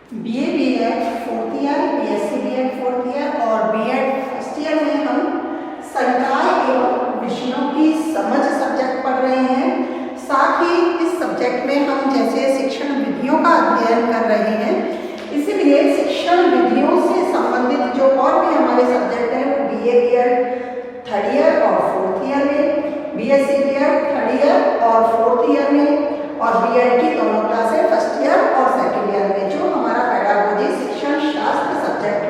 BA BEd fourth year, BSc BEd fourth year और BEd first year में हम संकाय एवं विषयों की समझ सब्जेक्ट पढ़ रहे हैं। साथ ही इस सब्जेक्ट में हम जैसे शिक्षण विधियों का अध्ययन कर रहे हैं, इसीलिए शिक्षण विधियों से संबंधित जो और भी हमारे सब्जेक्ट हैं वो बीए बीएड थर्ड ईयर और फोर्थ ईयर में, बीएससी बीएड थर्ड ईयर और फोर्थ ईयर में और बीएड की दोनों क्लासें फर्स्ट ईयर और सेकेंड ईयर में। जो हमारा पेडागोजी शिक्षण शास्त्र सब्जेक्ट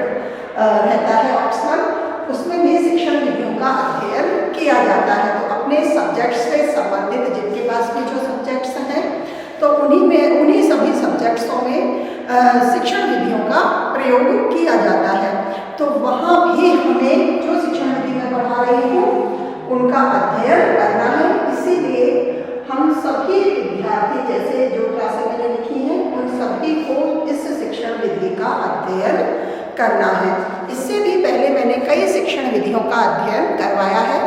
रहता है ऑप्शनल, उसमें भी शिक्षण विधियों का अध्ययन किया जाता है। तो अपने सब्जेक्ट से संबंधित जिनके पास भी जो सब्जेक्ट्स हैं तो उन्हीं सभी सब्जेक्ट्सों में शिक्षण विधियों का प्रयोग किया जाता है। तो वहाँ भी हमें जो शिक्षण विधि में पढ़ा रही हूँ उनका अध्ययन करना है। इसीलिए हम सभी विद्यार्थी जैसे जो क्लासें मैंने लिखी हैं उन सभी को इस शिक्षण विधि का अध्ययन करना है। इससे भी पहले मैंने कई शिक्षण विधियों का अध्ययन करवाया है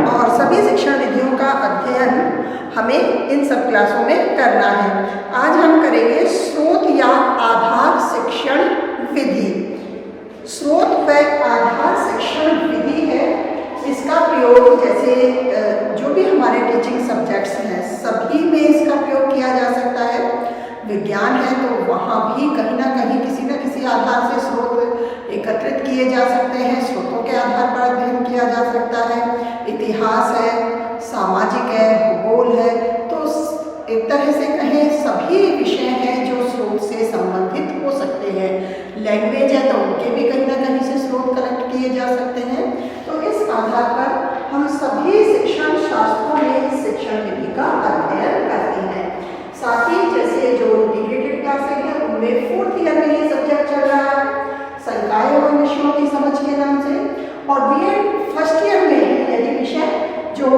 और सभी शिक्षण विधियों का अध्ययन हमें इन सब क्लासों में करना है। आज हम करेंगे स्रोत या आधार शिक्षण विधि। स्रोत व आधार शिक्षण विधि है, इसका प्रयोग जैसे जो भी हमारे टीचिंग सब्जेक्ट्स हैं सभी में इसका प्रयोग किया जा सकता है। विज्ञान है तो वहाँ भी कहीं ना कहीं किसी न किसी आधार से स्रोत एकत्रित किए जा सकते हैं, स्रोतों के आधार पर अध्ययन किया जा सकता है। इतिहास है, सामाजिक है, भूगोल है, तो एक तरह से कहें सभी विषय हैं जो स्रोत से संबंधित हो सकते हैं। लैंग्वेज है तो उनके भी कहीं ना कहीं से स्रोत कलेक्ट किए जा सकते हैं। तो इस आधार पर हम सभी शिक्षण शास्त्रों में इस शिक्षण विधि का अध्ययन करते हैं। साथ ही जैसे जो इंटीग्रेटेड क्लासें हैं उनमें फोर्थ ईयर में ये सब्जेक्ट चल रहा है संकाय एवं विषयों की समझ के नाम से, और बीएड फर्स्ट ईयर में यदि विषय जो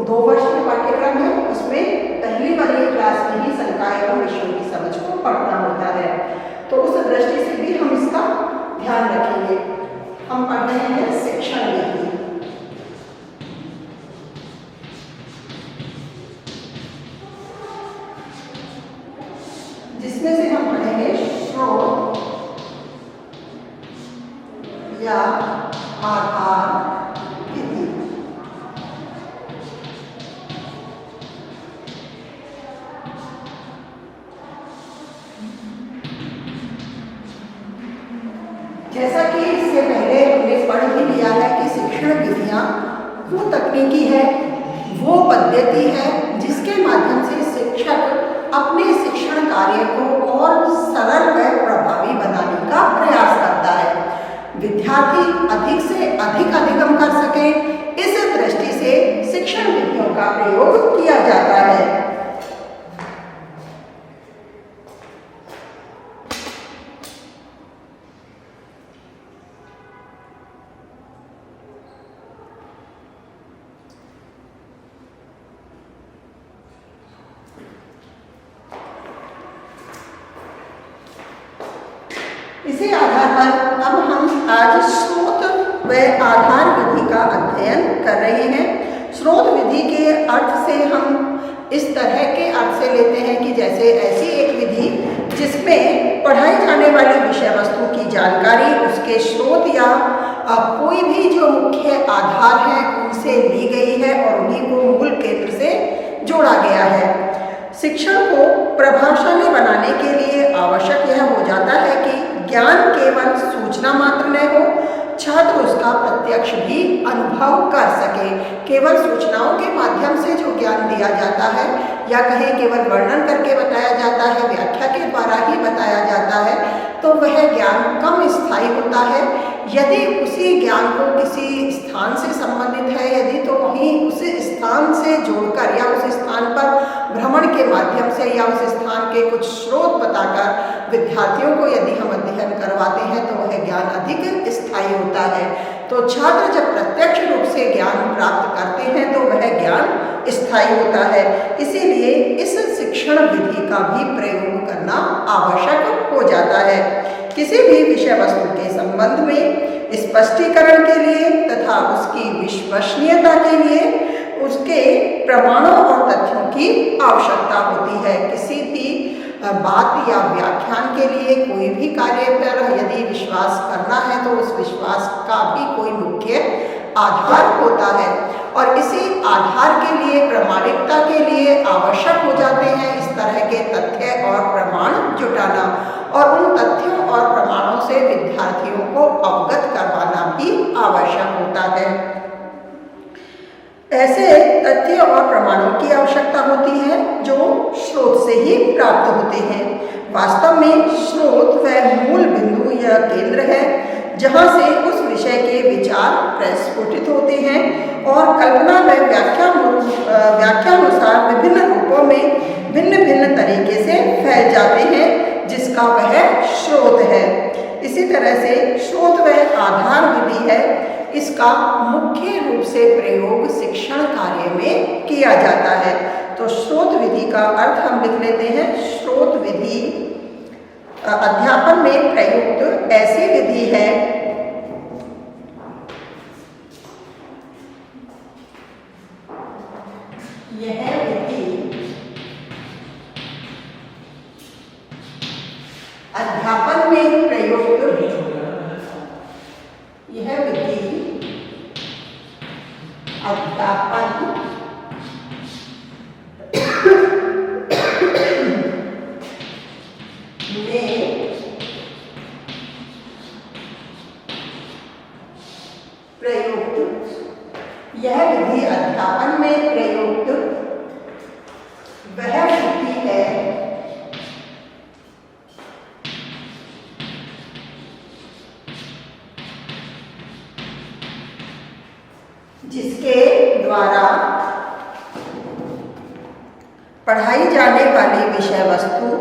2 वर्ष के पाठ्यक्रम है उसमें पहली वाली क्लास में ही संकाय एवं विषयों की समझ को पढ़ना होता है। तो उस दृष्टि से भी हम इसका ध्यान रखेंगे। हम पढ़ रहे हैं शिक्षण विधि, जिसमें से हम पढ़ेंगे स्रोत या आधार विधि। जैसा कि इससे पहले हमने पढ़ ही लिया है कि शिक्षण विधियां वो तकनीकी है, वो पद्धति है जिसके माध्यम से शिक्षक अपने शिक्षण कार्य को और सरल व प्रभावी बनाने का प्रयास करता है। विद्यार्थी अधिक से अधिक अधिगम कर सके, इस दृष्टि से शिक्षण विधियों का प्रयोग किया जाता है। इसी आधार पर अब हम आज स्रोत व आधार विधि का अध्ययन कर रहे हैं। स्रोत विधि के अर्थ से हम इस तरह के अर्थ से लेते हैं कि जैसे ऐसी एक विधि जिसमें पढ़ाई जाने वाली विषय वस्तु की जानकारी उसके स्रोत या कोई भी जो मुख्य आधार है उनसे ली गई है और उन्हीं को मूल केंद्र से जोड़ा गया है। शिक्षण को प्रभावशाली बनाने के लिए आवश्यक यह हो जाता है कि ज्ञान केवल सूचना मात्र न हो, छात्र उसका प्रत्यक्ष भी अनुभव कर सके। केवल सूचनाओं के माध्यम से जो ज्ञान दिया जाता है या कहें केवल वर्णन करके बताया जाता है, व्याख्या के द्वारा ही बताया जाता है, तो वह ज्ञान कम स्थायी होता है। यदि उसी ज्ञान को किसी स्थान से संबंधित है यदि तो वहीं उस स्थान से जोड़कर या उस स्थान पर भ्रमण के माध्यम से या उस स्थान के कुछ स्रोत बताकर विद्यार्थियों को यदि हम अध्ययन करवाते हैं तो वह ज्ञान अधिक स्थायी होता है। तो छात्र जब प्रत्यक्ष रूप से ज्ञान प्राप्त करते हैं तो वह ज्ञान स्थायी होता है। इसीलिए इस शिक्षण विधि का भी प्रयोग करना आवश्यक हो जाता है। किसी भी विषय वस्तु के संबंध में स्पष्टीकरण के लिए तथा उसकी विश्वसनीयता के लिए उसके प्रमाणों और तथ्यों की आवश्यकता होती है। किसी भी बात या व्याख्यान के लिए कोई भी कार्य पर यदि विश्वास करना है तो उस विश्वास का भी कोई मुख्य आधार होता है और इसी आधार के लिए प्रामाणिकता के लिए आवश्यक हो जाते हैं इस तरह के तथ्य और प्रमाण जुटाना और उन तथ्यों और प्रमाणों से विद्यार्थियों को अवगत करवाना भी आवश्यक होता है। ऐसे तथ्य और प्रमाणों की आवश्यकता होती है जो स्रोत से ही प्राप्त होते हैं। वास्तव में स्रोत वह मूल बिंदु या केंद्र है जहाँ से उस विषय के विचार प्रस्फुटित होते हैं और कल्पना व व्याख्यानुसार विभिन्न रूपों में भिन्न भिन्न तरीके से फैल जाते हैं जिसका वह स्रोत है। इसी तरह से स्रोत वह आधार विधि है, इसका मुख्य रूप से प्रयोग शिक्षण कार्य में किया जाता है। तो स्रोत विधि का अर्थ हम लिख लेते हैं। स्रोत विधि अध्यापन में प्रयुक्त ऐसी विधि है यह विधि अध्यापन में प्रयुक्त यह विधि अध्यापन यह विधि अध्यापन में प्रयुक्त वह विधि है जिसके द्वारा पढ़ाई जाने वाली विषय वस्तु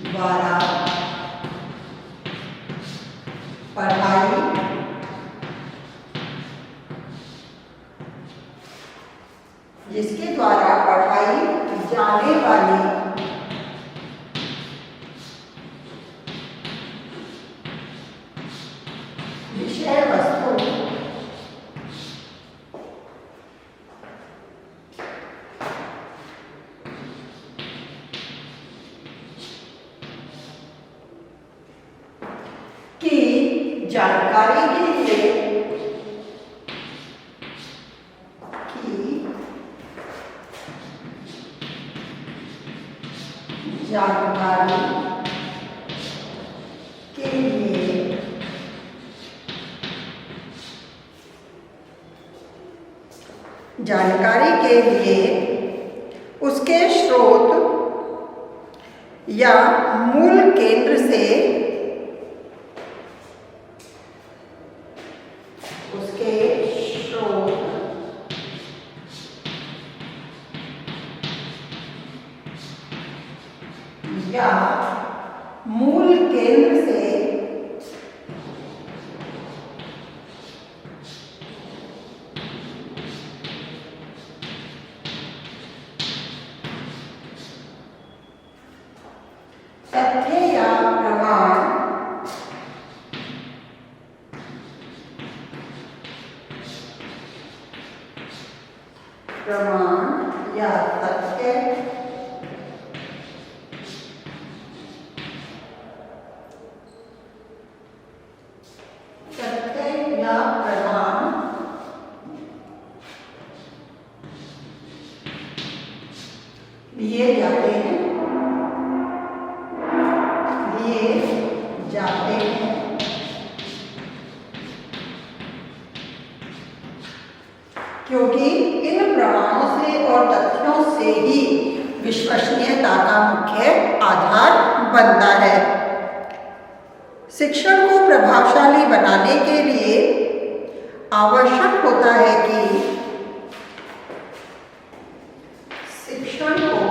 द्वारा पढ़ाई जिसके द्वारा पढ़ाई जाने वाली विषय वस्तु की जानकारी के लिए जानकारी के लिए जानकारी के लिए उसके स्रोत या मूल केंद्र से उसके स्रोत या मूल केंद्र से तथ्य या प्रमाण या तथ्य या प्रमाण लिए जाते हैं क्योंकि इन प्रमाणों से और तथ्यों से ही विश्वसनीयता का मुख्य आधार बनता है। शिक्षण को प्रभावशाली बनाने के लिए आवश्यक होता है कि शिक्षण को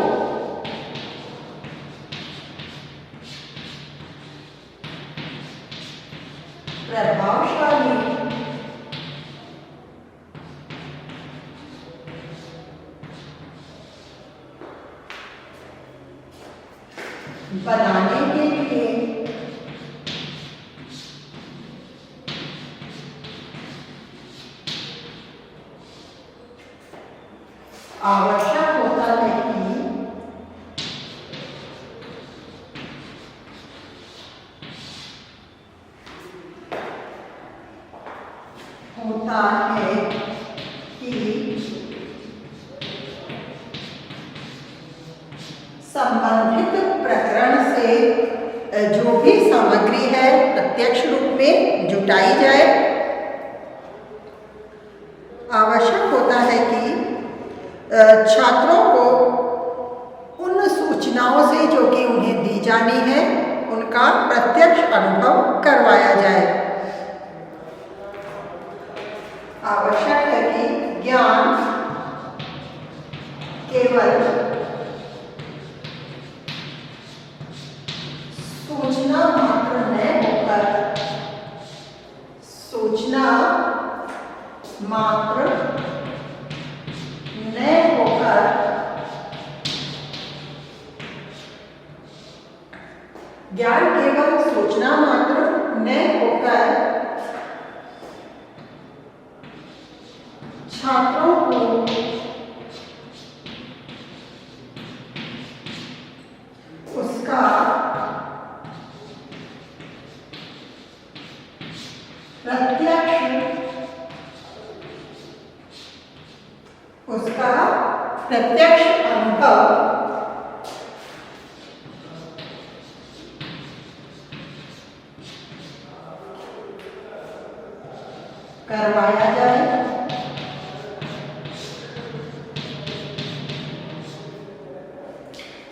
प्रभावशाली बनाने के लिए आवश्यक होता है कि संबंधित प्रकरण से जो भी सामग्री है प्रत्यक्ष रूप में जुटाई जाए। आवश्यक होता है कि छात्रों को उन सूचनाओं से जो कि उन्हें दी जानी है उनका प्रत्यक्ष अनुभव करवाया जाए। आवश्यक है कि ज्ञान केवल सूचना मात्र न होकर ज्ञान केवल सूचना मात्र न होकर छात्रों को उसका प्रत्यक्ष अनुभव करवाया जाए।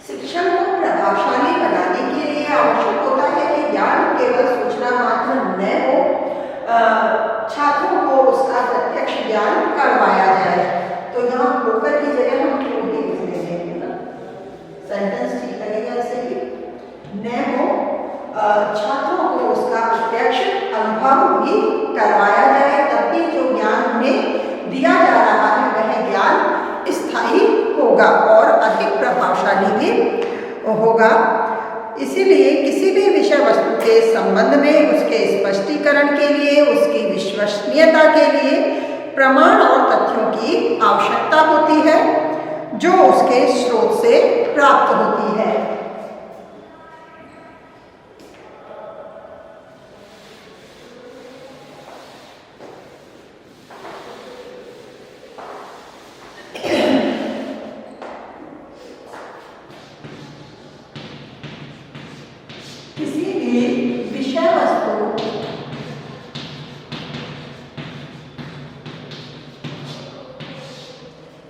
शिक्षण को प्रभावशाली बनाने के लिए आवश्यक होता है कि ज्ञान केवल सूचना मात्र न हो, छात्रों को उसका प्रत्यक्ष ज्ञान करवाया जाए। तो यहाँ होकर की जगह हम क्यों भी लिख देंगे ना, सेंटेंस ठीक लगेगा ऐसे ही। न हो, छात्रों को उसका प्रत्यक्ष अनुभव भी करवाया जाए, तभी जो ज्ञान उन्हें दिया जा रहा है वह ज्ञान स्थायी होगा और अधिक प्रभावशाली भी होगा। इसीलिए किसी भी विषय वस्तु के संबंध में उसके स्पष्टीकरण के लिए, उसकी विश्वसनीयता के लिए प्रमाण और तथ्यों की आवश्यकता होती है जो उसके स्रोत से प्राप्त होती है।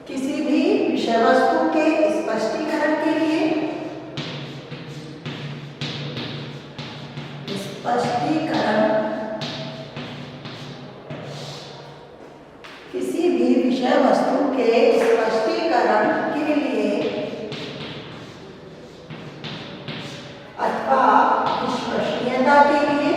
किसी भी विषय वस्तु के स्पष्टीकरण के लिए किसी भी विषय वस्तु के स्पष्टीकरण के लिए अथवा विश्वसनीयता के लिए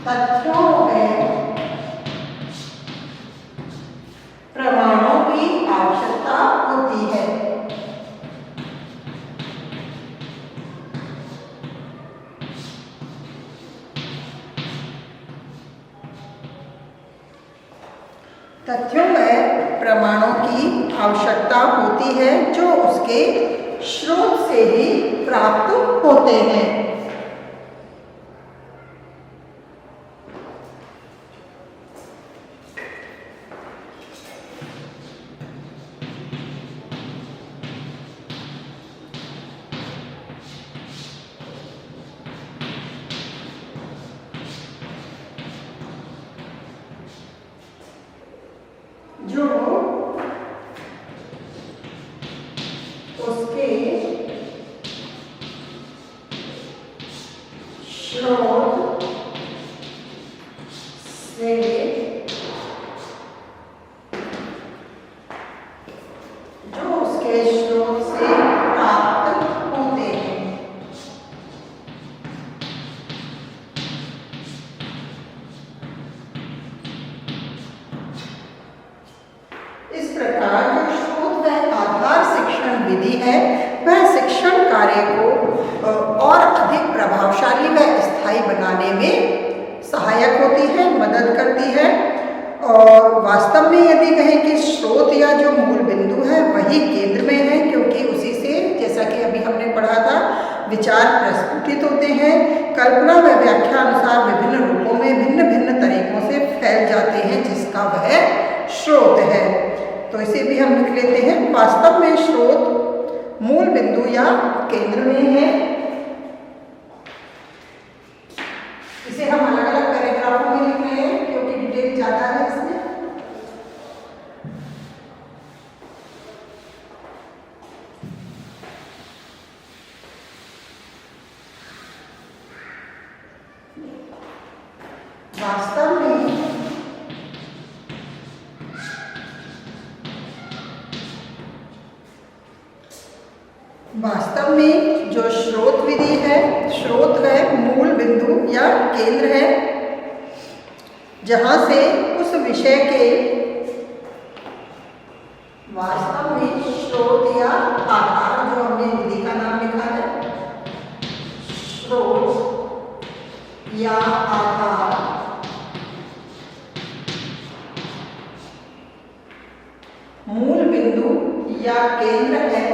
तथ्यों में प्रमाणों की आवश्यकता होती है। तथ्यों में प्रमाणों की आवश्यकता होती है जो उसके स्रोत से ही प्राप्त होते हैं। जो उसके स्रोत से प्राप्त प्रकार जो स्रोत व आधार शिक्षण विधि है वह शिक्षण कार्य को और अधिक प्रभावशाली व स्थायी बनाने में सहायक होती है, मदद करती है। और वास्तव में यदि कहें कि स्रोत या जो मूल बिंदु है वही केंद्र में है, क्योंकि उसी से, जैसा कि अभी हमने पढ़ा था, विचार प्रस्फुटित होते हैं, कल्पना व व्याख्या अनुसार विभिन्न रूपों में भिन्न भिन्न तरीकों से फैल जाते हैं, जिसका वह स्रोत है। तो इसे भी हम लिख लेते हैं। वास्तव में स्रोत मूल बिंदु या केंद्र में है। इसे हम अलग अलग पैराग्राफों में लिख रहे हैं क्योंकि डिटेल ज्यादा है इसमें। वास्तव में जो स्रोत विधि है, स्रोत वह मूल बिंदु या केंद्र है जहां से उस विषय के, वास्तव में स्रोत या आधार, जो हमने विधि का नाम लिखा है, स्रोत या आधार मूल बिंदु या केंद्र है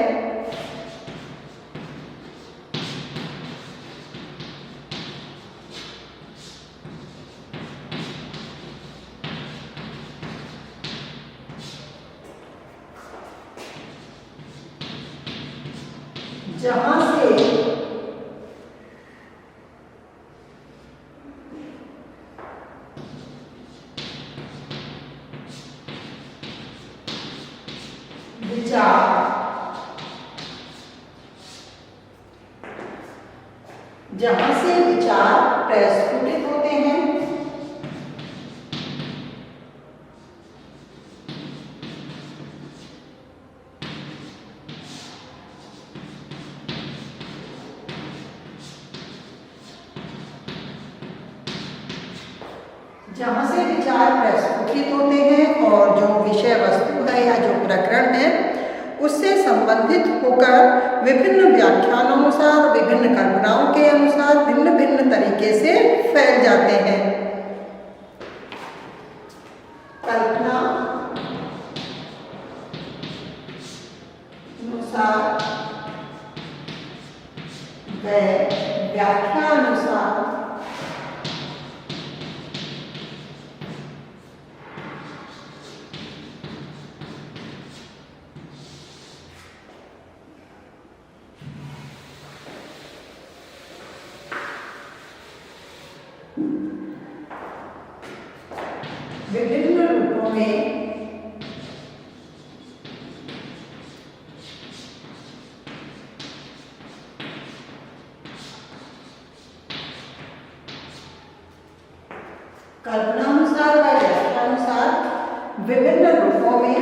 जहां से विचार प्रस्फुटित होते हैं, और जो विषय वस्तु है या जो प्रकरण है उससे संबंधित होकर विभिन्न व्याख्यानानुसार, विभिन्न कल्पनाओं के अनुसार भिन्न भिन्न तरीके से फैल जाते हैं। कल्पना अनुसार व व्याख्या अनुसार विभिन्न रूपों में कल्पनानुसार व व्याख्यानुसार विभिन्न रूपों में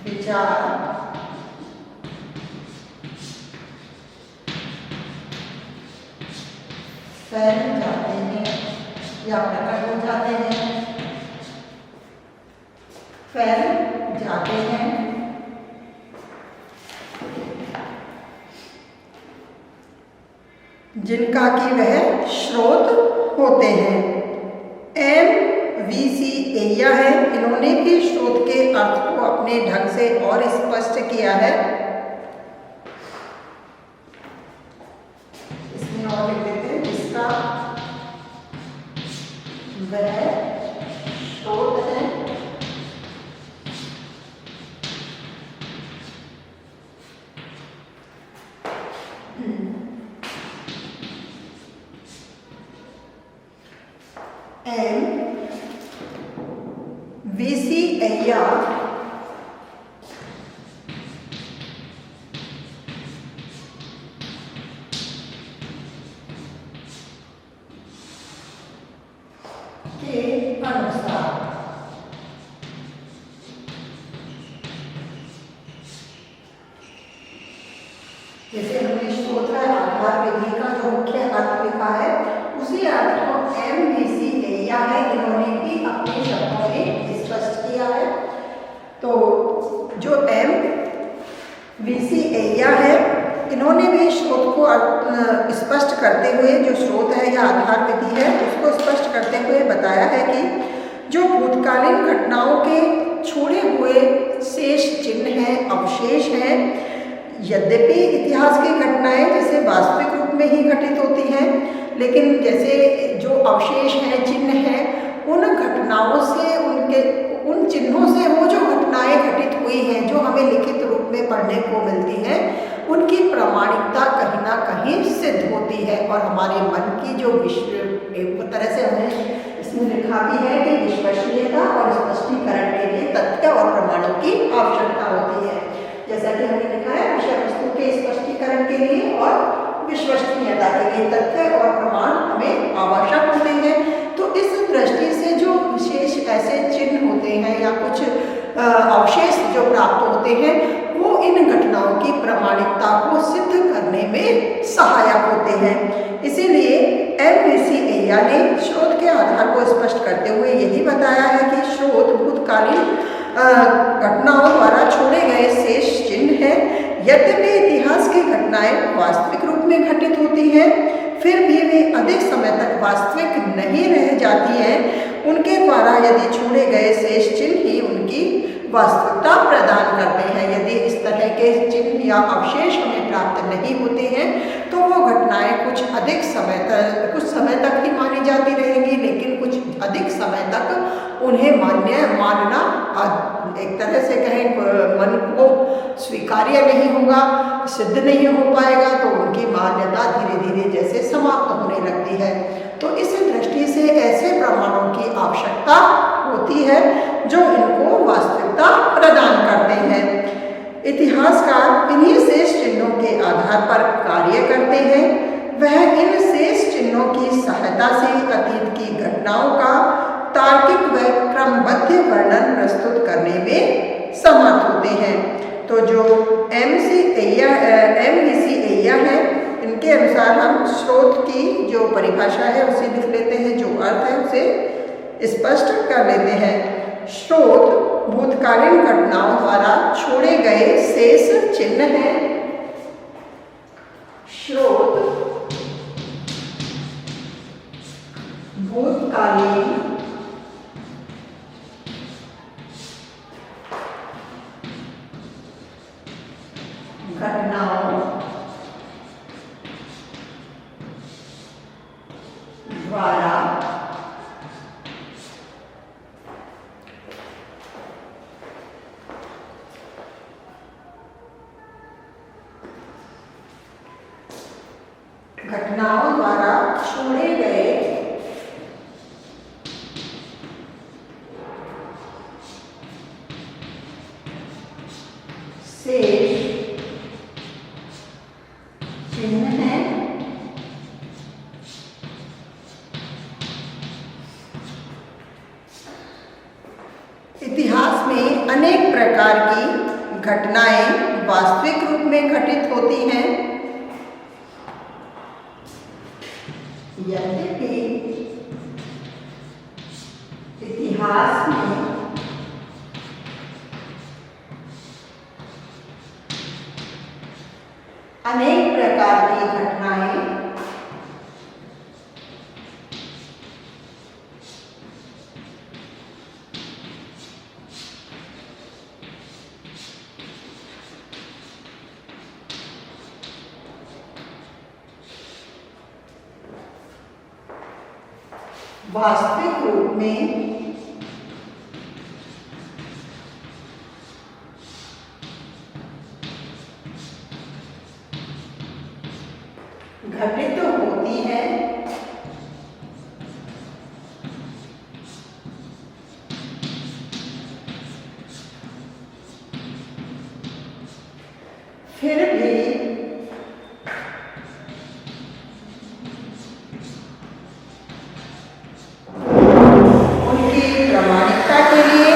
विचार फैल जाते हैं या प्रकट हो जाते हैं, फैल जाते हैं। जिनका कि वह स्रोत होते हैं। MVC एय्या है, इन्होंने भी स्रोत के अर्थ को अपने ढंग से और स्पष्ट किया है। इसमें और लिख देते हैं, जिसका वह स्रोत है MVC एय्या के अनुसार जैसे हमने स्रोत आधार विधि का जो मुख्य अर्थ को MVC एया है, इन्होंने भी अपने शब्दों में स्पष्ट किया है। तो जो MVC एया है, इन्होंने भी स्रोत को स्पष्ट करते हुए, जो स्रोत है या आधार विधि है उसको स्पष्ट करते हुए बताया है कि जो भूतकालीन घटनाओं के छोड़े हुए शेष चिन्ह हैं, अवशेष हैं, यद्यपि इतिहास की घटनाएं जैसे वास्तविक रूप में ही घटित होती हैं, लेकिन जैसे जो अवशेष हैं, चिन्ह हैं, उन घटनाओं से, उन चिन्हों से वो जो घटनाएं घटित हुई हैं, जो हमें लिखित रूप में पढ़ने को मिलती हैं, उनकी प्रामाणिकता कहीं ना कहीं सिद्ध होती है। और हमारे मन की जो एक तरह से हमें इसमें लिखा भी है कि विश्वसनीयता और स्पष्टीकरण के लिए तथ्य और प्रमाणों की आवश्यकता होती है। जैसा कि हमने लिखा है, विषय वस्तु के स्पष्टीकरण के लिए और विश्वसनीयता के लिए तथ्य और प्रमाण हमें आवश्यक होते हैं। तो इस दृष्टि से जो विशेष ऐसे चिन्ह होते हैं या कुछ अवशेष जो प्राप्त होते हैं, वो इन घटनाओं की प्रामाणिकता को सिद्ध करने में सहायक होते हैं। इसीलिए MVC एया ने स्रोत के आधार को स्पष्ट करते हुए यही बताया है कि स्रोत भूतकालीन घटनाओं द्वारा छोड़े गए शेष चिन्ह है। यद्यपि इतिहास की घटनाएं वास्तविक रूप में घटित होती हैं, फिर भी वे अधिक समय तक वास्तविक नहीं रह जाती हैं। उनके द्वारा यदि छोड़े गए शेष चिन्ह ही उनकी वास्तविकता प्रदान करते हैं। यदि इस तरह के चिन्ह या अवशेष हमें प्राप्त नहीं होते हैं, तो वो घटनाएं कुछ समय तक ही मानी जाती रहेंगी, लेकिन कुछ अधिक समय तक उन्हें मानना एक तरह से कहें मन को स्वीकार्य नहीं होगा, सिद्ध नहीं हो पाएगा, तो उनकी मान्यता धीरे धीरे जैसे समाप्त होने लगती है। तो इस दृष्टि से ऐसे प्रमाणों की आवश्यकता होती है जो इनको वास्तविकता प्रदान करते हैं। इतिहासकार इन्हीं शेष चिन्हों के आधार पर कार्य करते हैं। वह इन शेष चिन्हों की सहायता से अतीत की घटनाओं का तार्किक व क्रमबद्ध वर्णन प्रस्तुत करने में समर्थ होते हैं। तो जो MVC एया है, इनके अनुसार हम स्रोत की जो परिभाषा है उसे लिख लेते हैं, जो अर्थ है उसे स्पष्ट कर लेते हैं। स्रोत भूतकालीन घटनाओं द्वारा छोड़े गए शेष चिन्ह हैं। स्रोत भूतकालीन घटनाओं द्वारा छोड़े गए शेष चिन्ह हैं। इतिहास में अनेक प्रकार की घटनाएं वास्तविक रूप में घटित होती हैं, यद्यपि इतिहास में अनेक प्रकार की घटनाएं वास्तविक रूप में घटित होती है। फिर भी उनकी प्रामाणिकता के लिए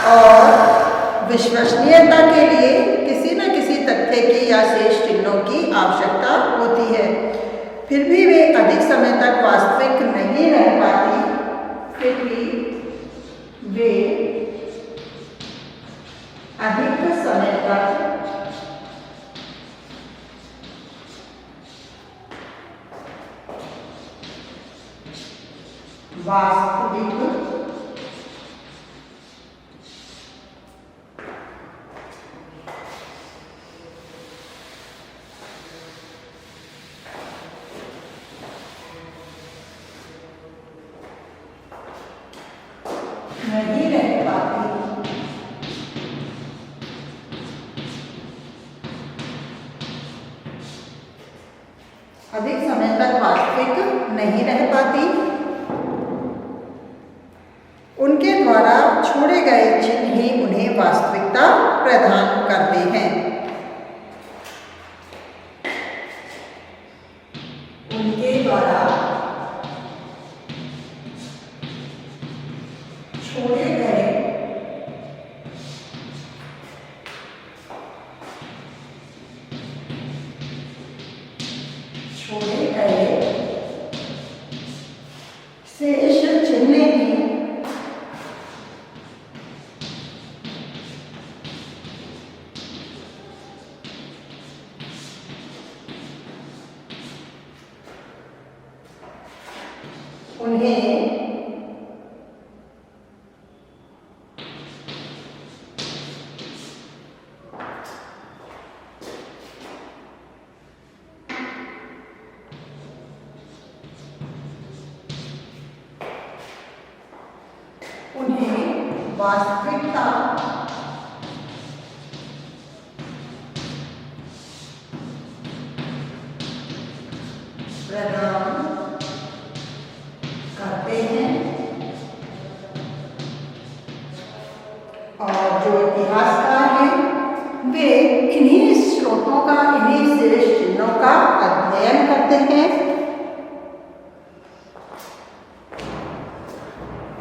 और विश्वसनीयता के लिए किसी न किसी तथ्य की या शेष चिन्हों की आवश्यकता होती है। फिर भी वे अधिक समय तक वास्तविक नहीं रह पाती, फिर भी वे अधिक समय तक वास्तविक नहीं रह पाती। अधिक समय तक वास्तविक नहीं रह पाती। उनके द्वारा छोड़े गए चिन्ह ही उन्हें वास्तविकता प्रदान करते हैं। उनके द्वारा छोड़े गए शेष चिन्ह ही उन्हें वास्तविकता प्रदान करते हैं। और जो इतिहासकार हैं वे इन्हीं स्रोतों का, इन्हीं शेष चिन्हों का अध्ययन करते हैं।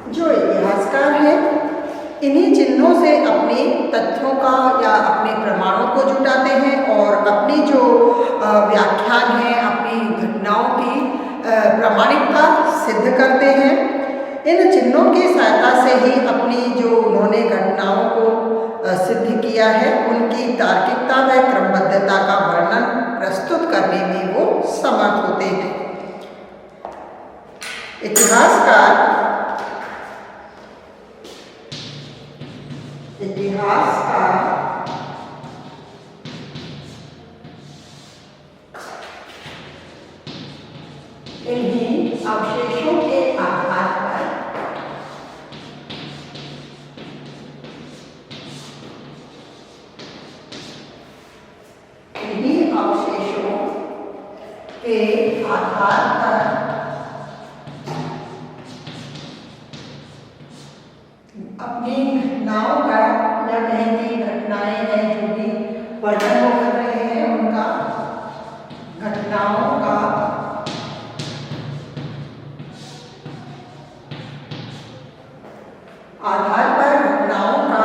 जो इतिहासकार हैं इन्हीं चिन्हों से अपने तथ्यों का या अपने प्रमाणों को जुटाते हैं और अपनी जो व्याख्यान है, अपनी घटनाओं की प्रामाणिकता सिद्ध करते हैं। इन चिन्हों की सहायता से ही अपनी जो उन्होंने घटनाओं को सिद्ध किया है उनकी तार्किकता व क्रमबद्धता का वर्णन प्रस्तुत करने में वो समर्थ होते हैं। इतिहासकार इन्हीं अवशेषों के आधार पर अपनी घटनाओं का या कहीं की घटनाएं हैं जो भी वर्णन वो कर रहे हैं उनका घटनाओं का आधार पर घटनाओं का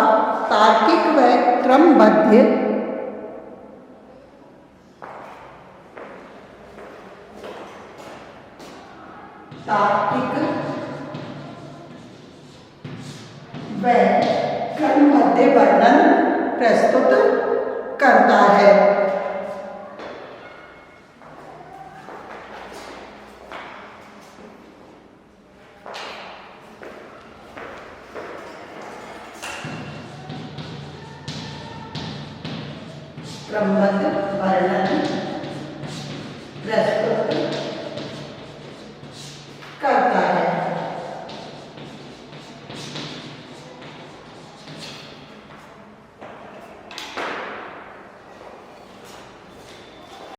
तार्किक व क्रमबद्ध व क्रमबद्ध वर्णन प्रस्तुत करता है। क्रमबद्ध